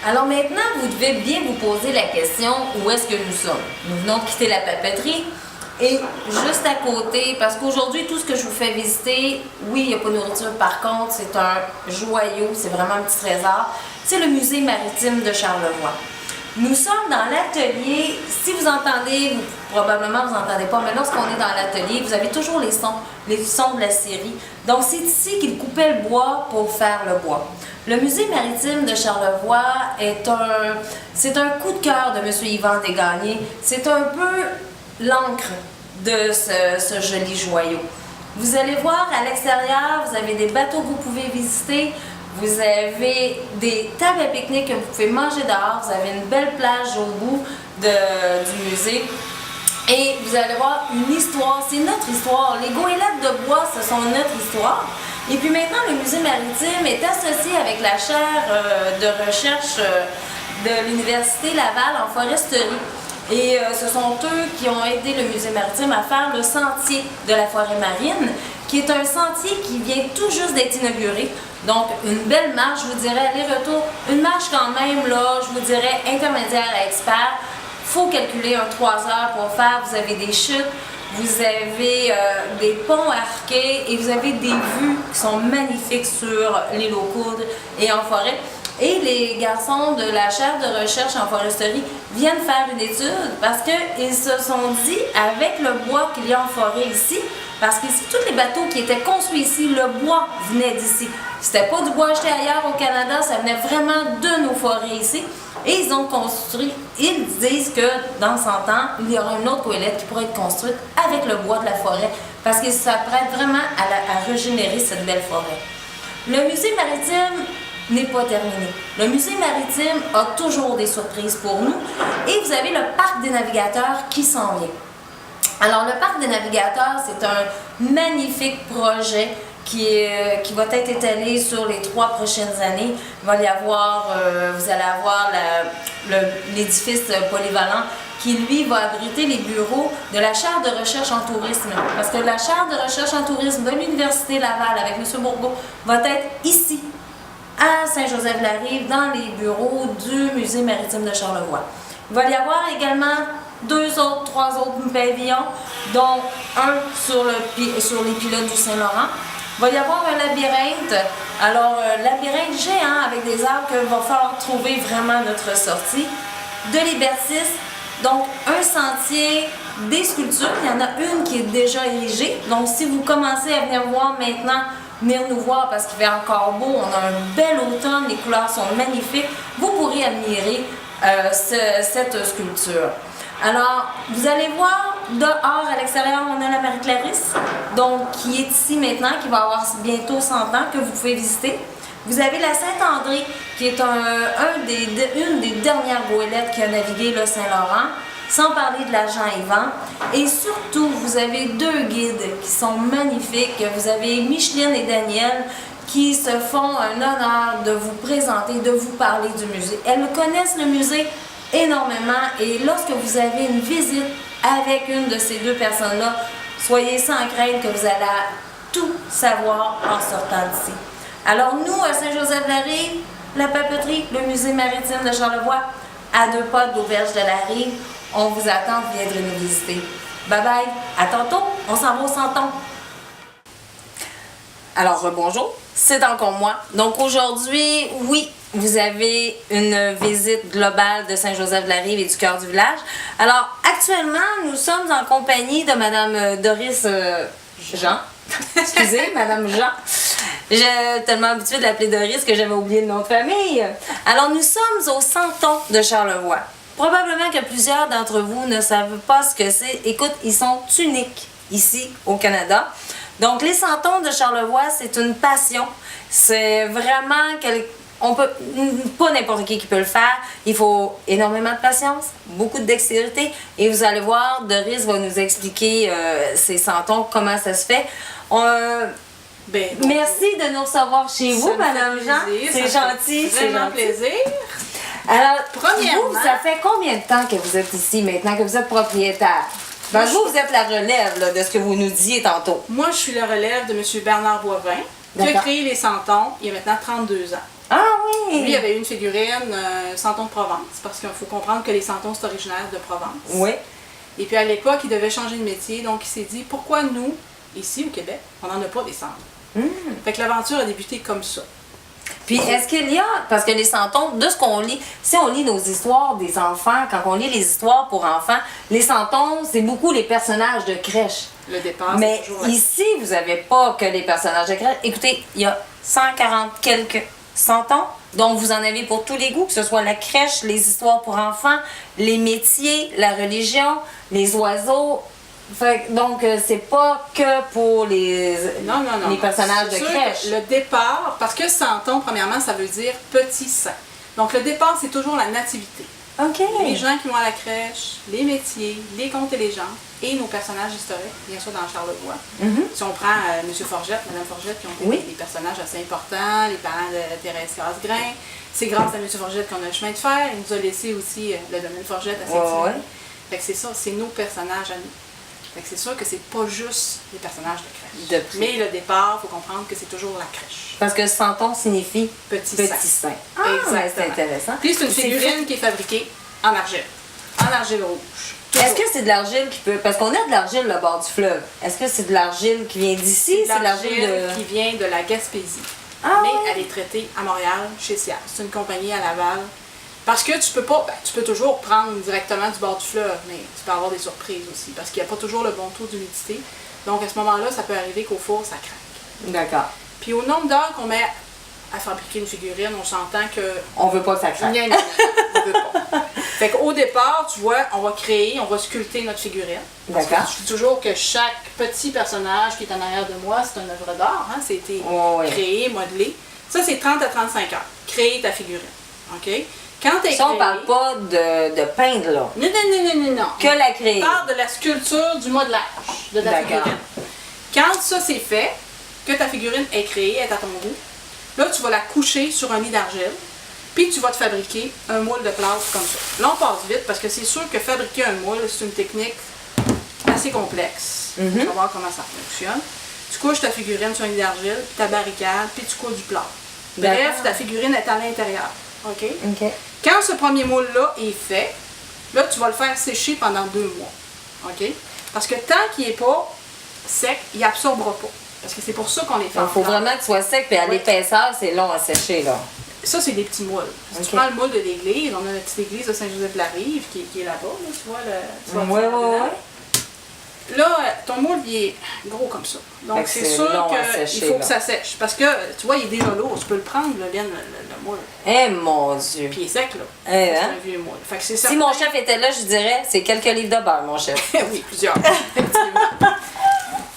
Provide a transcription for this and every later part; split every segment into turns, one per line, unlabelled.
Alors maintenant, vous devez bien vous poser la question, où est-ce que nous sommes? Nous venons de quitter la papeterie et juste à côté, parce qu'aujourd'hui, tout ce que je vous fais visiter, oui, il n'y a pas de nourriture, par contre, c'est un joyau, c'est vraiment un petit trésor. C'est le musée maritime de Charlevoix. Nous sommes dans l'atelier, si vous entendez, probablement vous n'entendez pas, mais lorsqu'on est dans l'atelier, vous avez toujours les sons de la scierie. Donc c'est ici qu'ils coupaient le bois pour faire le bois. Le musée maritime de Charlevoix c'est un coup de cœur de M. Yvan Desgagnés. C'est un peu l'encre de ce joli joyau. Vous allez voir à l'extérieur, vous avez des bateaux que vous pouvez visiter. Vous avez des tables à pique-nique que vous pouvez manger dehors. Vous avez une belle plage au bout du musée. Et vous allez voir une histoire. C'est notre histoire. Les goélettes de bois, ce sont notre histoire. Et puis maintenant, le musée maritime est associé avec la chaire de recherche de l'Université Laval en foresterie. Et ce sont eux qui ont aidé le musée maritime à faire le sentier de la forêt marine, qui est un sentier qui vient tout juste d'être inauguré. Donc, une belle marche, je vous dirais, aller-retour. Une marche quand même, là, je vous dirais, intermédiaire à expert. Il faut calculer 3 heures pour faire. Vous avez des chutes, vous avez des ponts arqués et vous avez des vues qui sont magnifiques sur l'île aux Coudres et en forêt. Et les garçons de la chaire de recherche en foresterie viennent faire une étude parce qu'ils se sont dit, avec le bois qu'il y a en forêt ici, parce que tous les bateaux qui étaient construits ici, le bois venait d'ici. C'était pas du bois acheté ailleurs au Canada, ça venait vraiment de nos forêts ici. Et ils ont construit, ils disent que dans 100 ans, il y aura une autre goélette qui pourrait être construite avec le bois de la forêt parce que ça prête vraiment à régénérer cette belle forêt. Le musée maritime n'est pas terminé. Le musée maritime a toujours des surprises pour nous et vous avez le parc des navigateurs qui s'en vient. Alors le parc des navigateurs, c'est un magnifique projet qui va être étalé sur les 3 prochaines années. Il va y avoir, vous allez avoir l'édifice polyvalent qui, lui, va abriter les bureaux de la chaire de recherche en tourisme. Parce que la chaire de recherche en tourisme de l'Université Laval avec M. Bourgault va être ici, à Saint-Joseph-la-Rive, dans les bureaux du Musée maritime de Charlevoix. Il va y avoir également 3 autres pavillons, dont un sur les pilotes du Saint-Laurent. Il va y avoir un labyrinthe. Alors, labyrinthe géant avec des arbres qu'il va falloir trouver vraiment notre sortie. De Libertis, donc un sentier, des sculptures. Il y en a une qui est déjà érigée. Donc, si vous commencez à venir voir maintenant, venir nous voir parce qu'il fait encore beau, on a un bel automne, les couleurs sont magnifiques, vous pourrez admirer cette sculpture. Alors, vous allez voir, dehors, à l'extérieur, on a la Marie-Clarisse, donc qui est ici maintenant, qui va avoir bientôt 100 ans, que vous pouvez visiter. Vous avez la Saint-André, qui est une des dernières goélettes qui a navigué le Saint-Laurent, sans parler de la Jean-Yvan. Et surtout, vous avez 2 guides qui sont magnifiques. Vous avez Micheline et Daniel qui se font un honneur de vous présenter, de vous parler du musée. Elles connaissent le musée énormément et lorsque vous avez une visite avec une de ces 2 personnes-là, soyez sans crainte que vous allez tout savoir en sortant d'ici. Alors nous, à Saint-Joseph-la-Rive, la papeterie, le musée maritime de Charlevoix, à 2 pas de l'auberge de la Rive, on vous attend, vous viendrez nous visiter. Bye bye, à tantôt, on s'en va au Santon. Alors, bonjour, c'est encore moi. Donc aujourd'hui, oui, vous avez une visite globale de Saint-Joseph-de-la-Rive et du cœur du village. Alors, actuellement, nous sommes en compagnie de Madame Doris Jean. Excusez, Madame Jean. J'ai tellement habitué de l'appeler Doris que j'avais oublié le nom de famille. Alors, nous sommes au Santon de Charlevoix. Probablement que plusieurs d'entre vous ne savent pas ce que c'est. Écoute, ils sont uniques ici au Canada. Donc, les Santons de Charlevoix, c'est une passion. C'est vraiment pas n'importe qui peut le faire. Il faut énormément de patience, beaucoup de dextérité. Et vous allez voir, Doris va nous expliquer ces Santons, comment ça se fait. Merci de nous recevoir chez vous, Madame Jean. C'est gentil.
C'est vraiment plaisir.
Alors, vous, ça fait combien de temps que vous êtes ici maintenant, que vous êtes propriétaire? Ben, vous êtes la relève là, de ce que vous nous disiez tantôt.
Moi, je suis la relève de M. Bernard Boivin, qui a créé les Santons il y a maintenant 32 ans.
Ah oui!
Lui, il avait une figurine Santon de Provence, parce qu'il faut comprendre que les Santons, c'est originaire de Provence.
Oui.
Et puis à l'époque, il devait changer de métier, donc il s'est dit, pourquoi nous, ici au Québec, on n'en a pas des Santons? Fait que l'aventure a débuté comme ça.
Puis est-ce qu'il y a, parce que les Santons, de ce qu'on lit, si on lit nos histoires des enfants, quand on lit les histoires pour enfants, les Santons, c'est beaucoup les personnages de crèche.
Le départ,
mais
c'est toujours
ici, vous n'avez pas que les personnages de crèche. Écoutez, il y a 140 quelques Santons, donc vous en avez pour tous les goûts, que ce soit la crèche, les histoires pour enfants, les métiers, la religion, les oiseaux. Fait, donc, c'est pas que pour les personnages de crèche.
Le départ, parce que Santon, premièrement, ça veut dire petit saint. Donc, le départ, c'est toujours la nativité.
OK.
Les gens qui vont à la crèche, les métiers, les contes et légendes, et nos personnages historiques, bien sûr, dans Charlevoix. Si on prend M. Forgette, Mme Forgette, qui ont été des personnages assez importants, les parents de Thérèse Casgrain. C'est grâce à M. Forgette qu'on a le chemin de fer. Il nous a laissé aussi le domaine Forgette à Saint-Hyacinthe. Fait que c'est ça, c'est nos personnages à nous. Fait que c'est sûr que c'est pas juste les personnages de crèche. Mais le départ, il faut comprendre que c'est toujours la crèche.
Parce que Santon signifie
petit
saint.
Ah, exactement.
C'est intéressant.
Puis c'est une figurine qui est fabriquée en argile. En argile rouge.
Est-ce que c'est de l'argile qui peut... Parce qu'on a de l'argile le bord du fleuve. Est-ce que c'est de l'argile qui vient d'ici?
C'est de l'argile qui vient de la Gaspésie. Mais elle est traitée à Montréal, chez Sias. C'est une compagnie à Laval. Parce que tu peux pas, tu peux toujours prendre directement du bord du fleuve, mais tu peux avoir des surprises aussi, parce qu'il n'y a pas toujours le bon taux d'humidité. Donc à ce moment-là, ça peut arriver qu'au four, ça craque.
D'accord.
Puis au nombre d'heures qu'on met à fabriquer une figurine, on s'entend que...
On veut pas que ça craque.
On veut pas. Fait qu'au départ, tu vois, on va sculpter notre figurine.
D'accord.
Je dis toujours que chaque petit personnage qui est en arrière de moi, c'est une œuvre d'art, hein? C'est été créé, modelé. Ça, c'est 30 à 35 heures. Créer ta figurine. OK? Quand
ça, on parle pas de peindre, là.
Non.
Que la créer.
On parle de la sculpture, du modelage de ta figurine. Quand ça c'est fait, que ta figurine est créée, est à ton goût, là, tu vas la coucher sur un lit d'argile, puis tu vas te fabriquer un moule de plâtre comme ça. Là, on passe vite, parce que c'est sûr que fabriquer un moule, c'est une technique assez complexe. Tu vas voir comment ça fonctionne. Tu couches ta figurine sur un lit d'argile, puis ta barricade, puis tu couds du plâtre. Bref, ta figurine est à l'intérieur. OK? Quand ce premier moule-là est fait, là, tu vas le faire sécher pendant 2 mois. OK? Parce que tant qu'il n'est pas sec, il n'absorbera pas. Parce que c'est pour ça qu'on les fait.
Il faut vraiment qu'il soit sec, puis à l'épaisseur, c'est long à sécher, là.
Ça, c'est des petits moules. Si tu prends le moule de l'église, on a la petite église de Saint-Joseph-de-la-Rive qui est là-bas, là, tu vois le... Là, ton moule, il est gros comme ça. Donc, c'est sûr qu'il faut que ça sèche. Parce que, tu vois, il est déjà lourd. Tu peux le prendre, le moule.
Eh, mon Dieu!
Puis il est sec, là.
C'est
un vieux moule. Fait que c'est
si mon chef était là, je dirais, c'est quelques livres de beurre, mon chef.
Oui, plusieurs. Effectivement.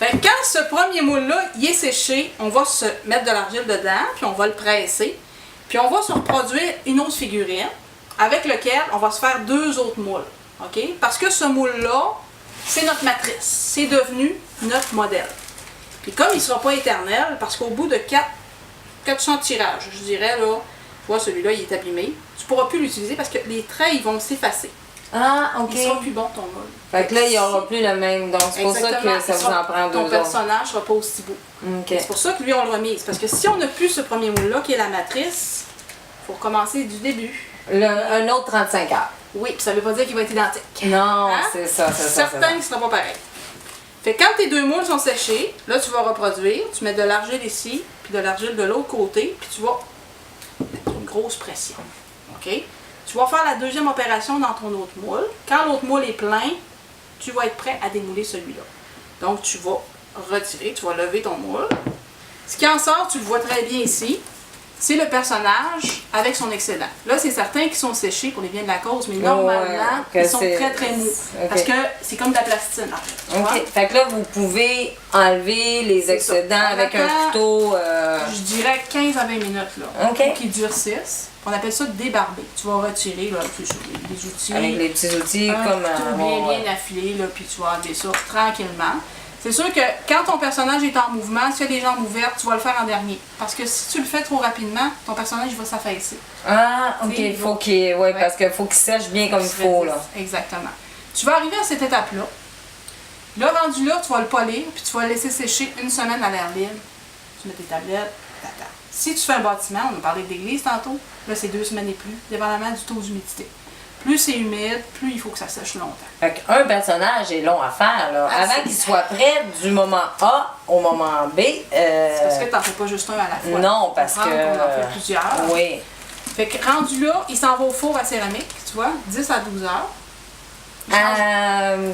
Fait que quand ce premier moule-là, il est séché, on va se mettre de l'argile dedans, puis on va le presser. Puis on va se reproduire une autre figurine, avec lequel on va se faire 2 autres moules. OK? Parce que ce moule-là, c'est notre matrice. C'est devenu notre modèle. Puis comme il ne sera pas éternel, parce qu'au bout de 400 tirages, je dirais, là, tu vois, celui-là, il est abîmé, tu ne pourras plus l'utiliser parce que les traits, ils vont s'effacer.
Ah, OK.
Il sera plus bon, ton moule.
Fait que là, il n'y aura plus le même. Donc, c'est pour ça que ça vous en prend 2 autres.
Ton personnage ne sera pas aussi beau.
Okay.
C'est pour ça que lui, on le remise. Parce que si on n'a plus ce premier moule-là, qui est la matrice, il faut recommencer du début.
Un autre 35 heures.
Oui, puis ça ne veut pas dire qu'il va être identique.
Non, c'est ça, c'est ça.
Certain qu'il ne sera pas pareil. Fait que quand tes 2 moules sont séchés, là, tu vas reproduire. Tu mets de l'argile ici, puis de l'argile de l'autre côté, puis tu vas mettre une grosse pression. OK? Tu vas faire la deuxième opération dans ton autre moule. Quand l'autre moule est plein, tu vas être prêt à démouler celui-là. Donc, tu vas retirer, tu vas lever ton moule. Ce qui en sort, tu le vois très bien ici, c'est le personnage avec son excédent. Là, c'est certains qui sont séchés pour les biens de la cause, mais normalement, ils sont très, très mous. Okay. Parce que c'est comme de la plastine, en fait.
OK. Fait que là, vous pouvez enlever les excédents avec un couteau...
Je dirais 15 à 20 minutes, là.
OK.
Pour qu'ils durcissent. On appelle ça débarber. Tu vas retirer, là, les outils.
Avec les petits outils comme...
bien affilé, là, puis tu vas enlever ça tranquillement. C'est sûr que quand ton personnage est en mouvement, s'il y a des jambes ouvertes, tu vas le faire en dernier. Parce que si tu le fais trop rapidement, ton personnage va s'affaisser.
Ah, OK. Il faut qu'il... Oui, parce qu'il faut qu'il sèche bien comme il faut, là.
Exactement. Tu vas arriver à cette étape-là. Là, rendu là, tu vas le polir, puis tu vas le laisser sécher 1 semaine à l'air libre. Tu mets tes tablettes, tata. Si tu fais un bâtiment, on a parlé d'église tantôt, là c'est 2 semaines et plus, dépendamment du taux d'humidité. Plus c'est humide, plus il faut que ça sèche longtemps.
Fait qu'un personnage est long à faire, là. Avant qu'il soit prêt du moment A au moment B.
C'est parce que tu n'en fais pas juste un à la fois.
Non, parce que.
On en fait plusieurs.
Oui.
Fait que rendu là, il s'en va au four à céramique, tu vois, 10 à 12 heures.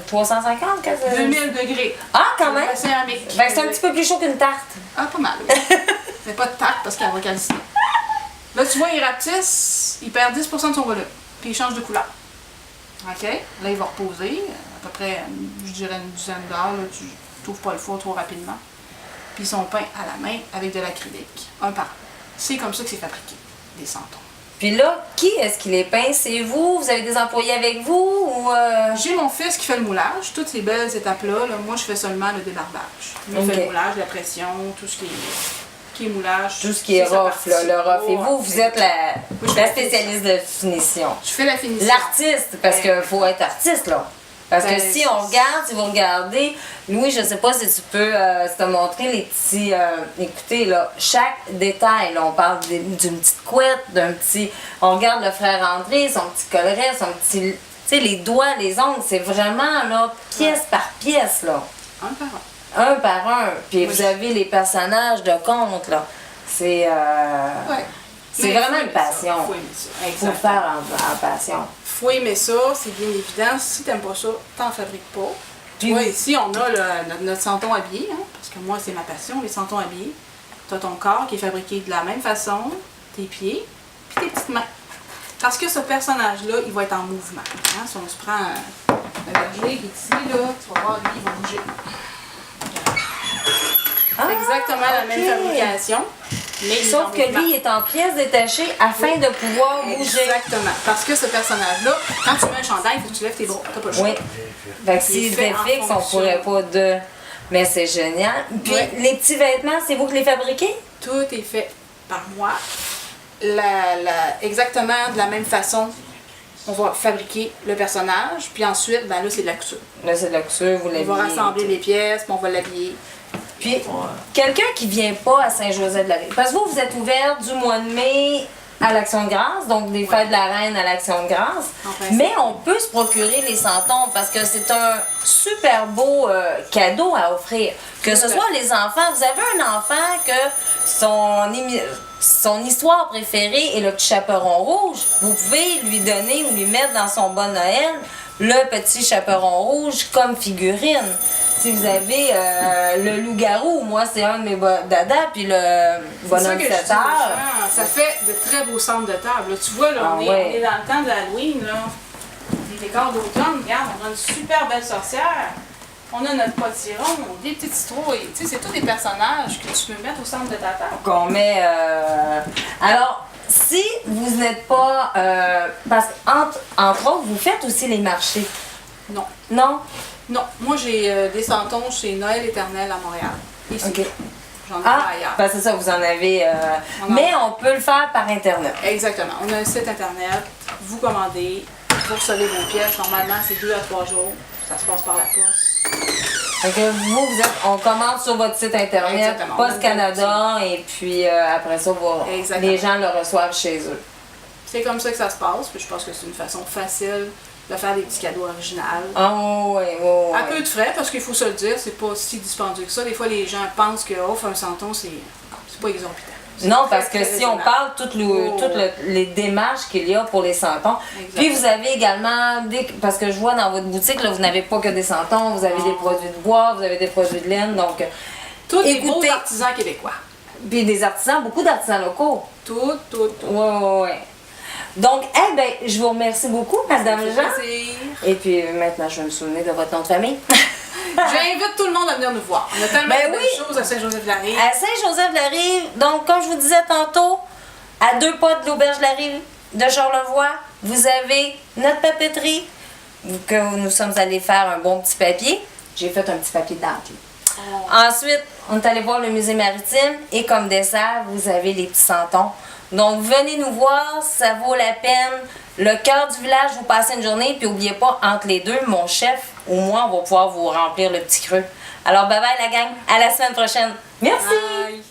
350, qu'est-ce que
2000 degrés.
Ah, quand même!
La céramique.
Fait que c'est un petit peu plus chaud qu'une tarte.
Ah, pas mal, oui. Mais pas de tarte parce qu'elle va calciner. Là, tu vois, il rapetisse, il perd 10% de son volume, puis il change de couleur. OK? Là, il va reposer, à peu près, je dirais une dizaine d'heures. Tu n'ouvres pas le four trop rapidement. Puis ils sont peints à la main avec de l'acrylique, un par un. C'est comme ça que c'est fabriqué, des santons.
Puis là, qui est-ce qui les peint? C'est vous? Vous avez des employés avec vous? Ou
J'ai mon fils qui fait le moulage, toutes ces belles étapes-là. Là, moi, je fais seulement le débarbage. Lui, il fait le moulage, la pression, tout ce qui est moulage.
Tout ce qui est rough, là, le rough. Et vous, vous êtes la spécialiste de finition.
Je fais la finition.
L'artiste, parce qu'il faut être artiste, là. Parce que si on regarde, si vous regardez, Louis, je sais pas si tu peux te montrer les petits. Écoutez, là, chaque détail, là, on parle d'une petite couette, d'un petit. On regarde le frère André, son petit collet, son petit. Tu sais, les doigts, les ongles, c'est vraiment, là, pièce par pièce, là.
Un par un.
Un par un. Puis vous avez les personnages de conte, là. C'est.
Ouais.
C'est vraiment une passion.
Faut aimer ça.
Il faut le faire en passion.
Faut aimer ça, c'est bien évident. Si t'aimes pas ça, t'en fabriques pas.
Puis
ouais, ici, on a notre santon habillé, hein, parce que moi, c'est ma passion, les santons habillés. T'as ton corps qui est fabriqué de la même façon, tes pieds, puis tes petites mains. Parce que ce personnage-là, il va être en mouvement. Hein. Si on se prend un berger qui est ici, là, tu vas voir, lui, il va bouger. C'est exactement la même fabrication. Mais
sauf que lui, il est en pièces détachées afin de pouvoir bouger.
Exactement. Parce que ce personnage-là, quand tu mets un chandail, il faut que tu lèves tes bras. T'as pas le choix.
Oui. Fait que s'il était fixe, on pourrait pas de. Mais c'est génial. Puis les petits vêtements, c'est vous qui les fabriquez?
Tout est fait par moi. Exactement de la même façon. On va fabriquer le personnage, puis ensuite, ben là, c'est de la couture.
Là, c'est de la couture, vous l'habillez.
On va rassembler les pièces, puis on va l'habiller.
Puis, quelqu'un qui vient pas à Saint-Joseph-de-la-Rive, parce que vous êtes ouvert du mois de mai à l'Action de grâce, donc des fêtes de la Reine à l'Action de grâce, mais on peut se procurer les santons parce que c'est un super beau cadeau à offrir. Que ce soit les enfants, vous avez un enfant que son histoire préférée est le petit chaperon rouge, vous pouvez lui donner ou lui mettre dans son bon Noël le petit chaperon rouge comme figurine. Si vous avez le loup-garou, moi c'est un de mes dada, puis le bonhomme 7 heures.
Ça fait de très beaux centres de table. Là, tu vois, là, on est dans le temps de Halloween, là. Les décors d'automne, regarde, on a une super belle sorcière. On a notre potiron, des petits citrouilles. Tu sais, c'est tous des personnages que tu peux mettre au centre de ta table.
Qu'on met. Alors, si vous n'êtes pas. Parce qu'entre autres, vous faites aussi les marchés.
Non.
Non?
Non. Moi, j'ai des santons chez Noël Éternel à Montréal. Ici.
OK.
J'en ai pas ailleurs.
Ben c'est ça, vous en avez. Mais on peut le faire par Internet.
Exactement. On a un site Internet. Vous commandez. Vous recevez vos pièces. Normalement, c'est 2 à 3 jours. Ça se passe par la poste.
Donc on commande sur votre site Internet, Poste Canada, et puis après ça, les gens le reçoivent chez eux.
C'est comme ça que ça se passe. Puis je pense que c'est une façon facile de faire des petits cadeaux originaux.
Oh, oui, oui.
À peu de frais, parce qu'il faut se le dire, c'est pas si dispendieux que ça. Des fois, les gens pensent que faire un santon, c'est pas exorbitant.
Non, parce que si on parle toutes les démarches qu'il y a pour les santons. Puis vous avez également, parce que je vois dans votre boutique, là, vous n'avez pas que des santons, vous avez des produits de bois, vous avez des produits de laine, donc...
Tous des beaux artisans québécois.
Puis des artisans, beaucoup d'artisans locaux.
Tout.
Oui. Donc, je vous remercie beaucoup, Madame Jean.
Plaisir.
Et puis maintenant, je vais me souvenir de votre nom de famille.
J'invite tout le monde à venir nous voir. On a tellement de belles choses à Saint-Joseph-de-la-Rive.
À Saint-Joseph-de-la-Rive, donc comme je vous disais tantôt, à 2 pas de l'Auberge-de-la-Rive de Charlevoix, vous avez notre papeterie, que nous sommes allés faire un bon petit papier. J'ai fait un petit papier d'art. Ensuite, on est allé voir le musée maritime et comme dessert, vous avez les petits santons. Donc, venez nous voir, ça vaut la peine. Le cœur du village, vous passez une journée, puis n'oubliez pas, entre les deux, mon chef ou moi, on va pouvoir vous remplir le petit creux. Alors, bye bye la gang, à la semaine prochaine. Merci!
Bye.